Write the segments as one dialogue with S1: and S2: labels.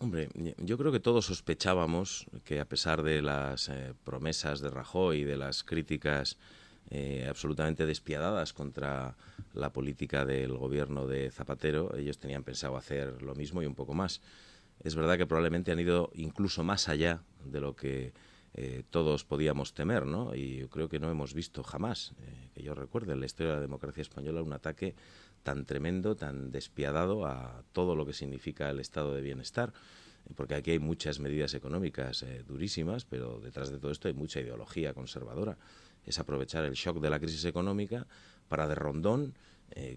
S1: Hombre, yo creo que todos sospechábamos que a pesar de las promesas de Rajoy y de las críticas absolutamente despiadadas contra la política del gobierno de Zapatero, ellos tenían pensado hacer lo mismo y un poco más. Es verdad que probablemente han ido incluso más allá de lo que todos podíamos temer, ¿no? Y yo creo que no hemos visto jamás, que yo recuerde en la historia de la democracia española, un ataque tan tremendo, tan despiadado a todo lo que significa el estado de bienestar, porque aquí hay muchas medidas económicas durísimas, pero detrás de todo esto hay mucha ideología conservadora. Es aprovechar el shock de la crisis económica para de rondón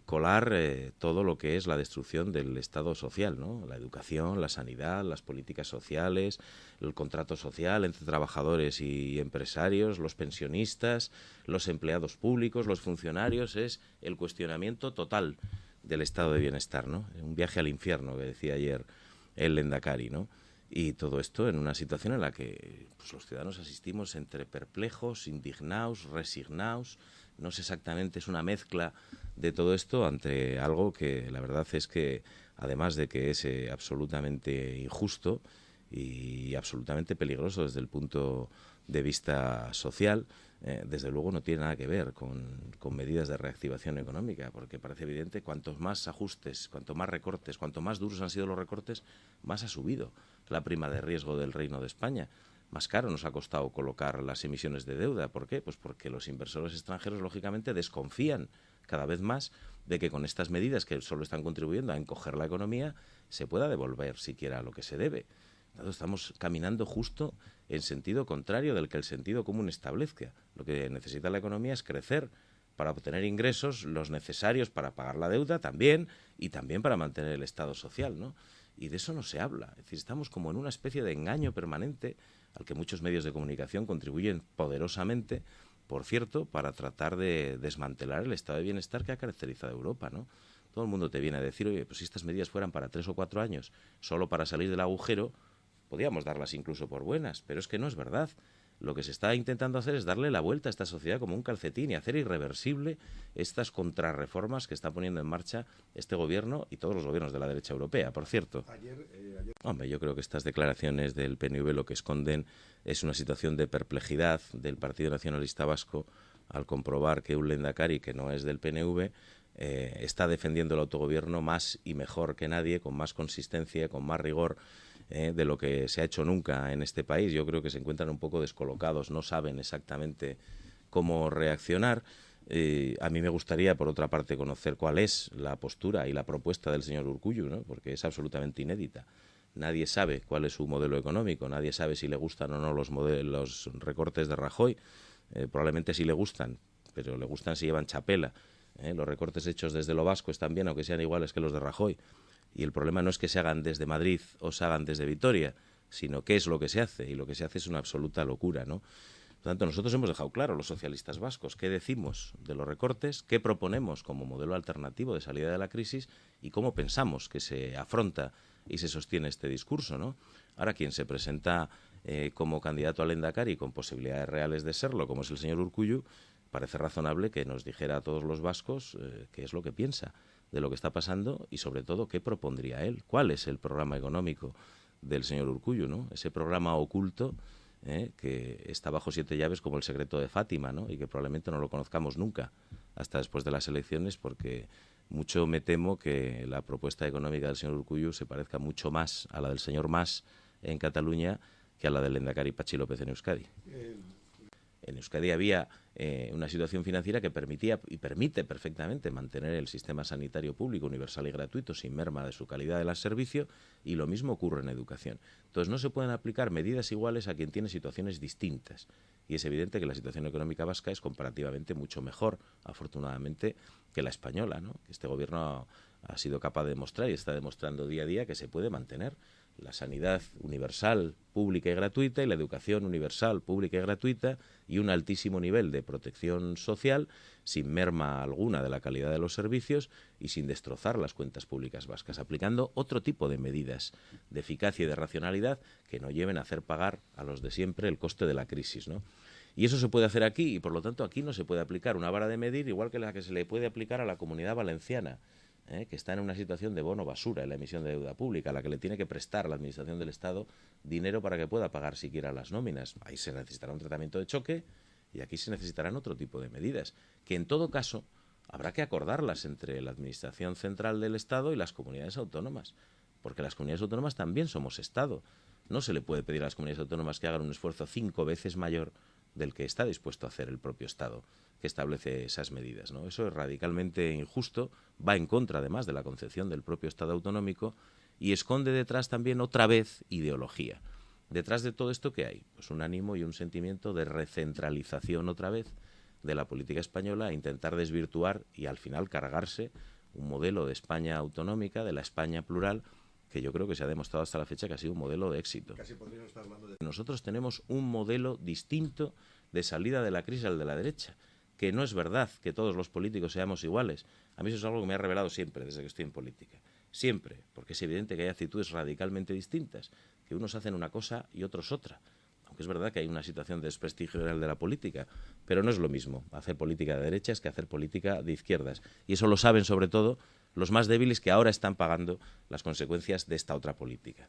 S1: colar todo lo que es la destrucción del Estado social, ¿no? La educación, la sanidad, las políticas sociales, el contrato social entre trabajadores y empresarios, los pensionistas, los empleados públicos, los funcionarios, es el cuestionamiento total del estado de bienestar, ¿no? Un viaje al infierno, que decía ayer el Lendakari, ¿no? Y todo esto en una situación en la que pues, los ciudadanos asistimos entre perplejos, indignados, resignados. No sé exactamente, es una mezcla de todo esto ante algo que la verdad es que, además de que es absolutamente injusto y absolutamente peligroso desde el punto de vista social, desde luego no tiene nada que ver con medidas de reactivación económica, porque parece evidente cuantos más ajustes, cuanto más recortes, cuanto más duros han sido los recortes, más ha subido la prima de riesgo del Reino de España. Más caro nos ha costado colocar las emisiones de deuda. ¿Por qué? Pues porque los inversores extranjeros, lógicamente, desconfían cada vez más de que con estas medidas que solo están contribuyendo a encoger la economía se pueda devolver siquiera lo que se debe. Entonces, estamos caminando justo en sentido contrario del que el sentido común establezca. Lo que necesita la economía es crecer para obtener ingresos los necesarios para pagar la deuda también y también para mantener el estado social, ¿no? Y de eso no se habla. Es decir, estamos como en una especie de engaño permanente al que muchos medios de comunicación contribuyen poderosamente, por cierto, para tratar de desmantelar el estado de bienestar que ha caracterizado a Europa, ¿no? Todo el mundo te viene a decir, oye, pues si estas medidas fueran para 3 o 4 años, solo para salir del agujero, podríamos darlas incluso por buenas, pero es que no es verdad. Lo que se está intentando hacer es darle la vuelta a esta sociedad como un calcetín y hacer irreversible estas contrarreformas que está poniendo en marcha este gobierno y todos los gobiernos de la derecha europea, por cierto. Hombre, yo creo que estas declaraciones del PNV lo que esconden es una situación de perplejidad del Partido Nacionalista Vasco al comprobar que un Lehendakari que no es del PNV está defendiendo el autogobierno más y mejor que nadie, con más consistencia, con más rigor de lo que se ha hecho nunca en este país. Yo creo que se encuentran un poco descolocados, no saben exactamente cómo reaccionar. A mí me gustaría, por otra parte, conocer cuál es la postura y la propuesta del señor Urkullu, ¿no? Porque es absolutamente inédita. Nadie sabe cuál es su modelo económico, nadie sabe si le gustan o no los recortes de Rajoy. Probablemente sí le gustan, pero le gustan si llevan chapela. Los recortes hechos desde lo vasco están bien, aunque sean iguales que los de Rajoy. Y el problema no es que se hagan desde Madrid o se hagan desde Vitoria, sino qué es lo que se hace. Y lo que se hace es una absoluta locura, ¿no? Por tanto, nosotros hemos dejado claro, los socialistas vascos, qué decimos de los recortes, qué proponemos como modelo alternativo de salida de la crisis y cómo pensamos que se afronta y se sostiene este discurso, ¿no? Ahora, quien se presenta como candidato al Endacari con posibilidades reales de serlo, como es el señor Urkullu, parece razonable que nos dijera a todos los vascos qué es lo que piensa de lo que está pasando y, sobre todo, qué propondría él, cuál es el programa económico del señor Urkullu, ¿no? Ese programa oculto que está bajo 7 llaves como el secreto de Fátima, ¿no? Y que probablemente no lo conozcamos nunca hasta después de las elecciones, porque mucho me temo que la propuesta económica del señor Urkullu se parezca mucho más a la del señor Mas en Cataluña que a la del Lehendakari Patxi López en Euskadi. En Euskadi había una situación financiera que permitía y permite perfectamente mantener el sistema sanitario público universal y gratuito sin merma de su calidad del servicio, y lo mismo ocurre en educación. Entonces no se pueden aplicar medidas iguales a quien tiene situaciones distintas, y es evidente que la situación económica vasca es comparativamente mucho mejor, afortunadamente, que la española, ¿no? Este gobierno ha sido capaz de demostrar y está demostrando día a día que se puede mantener la sanidad universal, pública y gratuita, y la educación universal, pública y gratuita, y un altísimo nivel de protección social, sin merma alguna de la calidad de los servicios y sin destrozar las cuentas públicas vascas, aplicando otro tipo de medidas de eficacia y de racionalidad que no lleven a hacer pagar a los de siempre el coste de la crisis, ¿no? Y eso se puede hacer aquí, y por lo tanto aquí no se puede aplicar una vara de medir igual que la que se le puede aplicar a la Comunidad Valenciana, que está en una situación de bono basura en la emisión de deuda pública, a la que le tiene que prestar la Administración del Estado dinero para que pueda pagar siquiera las nóminas. Ahí se necesitará un tratamiento de choque y aquí se necesitarán otro tipo de medidas, que en todo caso habrá que acordarlas entre la Administración Central del Estado y las comunidades autónomas, porque las comunidades autónomas también somos Estado. No se le puede pedir a las comunidades autónomas que hagan un esfuerzo 5 veces mayor del que está dispuesto a hacer el propio Estado, que establece esas medidas, ¿no? Eso es radicalmente injusto, va en contra además de la concepción del propio Estado autonómico y esconde detrás también otra vez ideología. Detrás de todo esto, ¿qué hay? Pues un ánimo y un sentimiento de recentralización otra vez de la política española, a intentar desvirtuar y al final cargarse un modelo de España autonómica, de la España plural, que yo creo que se ha demostrado hasta la fecha que ha sido un modelo de éxito.
S2: Casi podríamos estar hablando de...
S1: Nosotros tenemos un modelo distinto de salida de la crisis al de la derecha, que no es verdad que todos los políticos seamos iguales. A mí eso es algo que me ha revelado siempre desde que estoy en política. Siempre, porque es evidente que hay actitudes radicalmente distintas, que unos hacen una cosa y otros otra. Aunque es verdad que hay una situación de desprestigio general de la política, pero no es lo mismo hacer política de derechas que hacer política de izquierdas. Y eso lo saben sobre todo los más débiles, que ahora están pagando las consecuencias de esta otra política.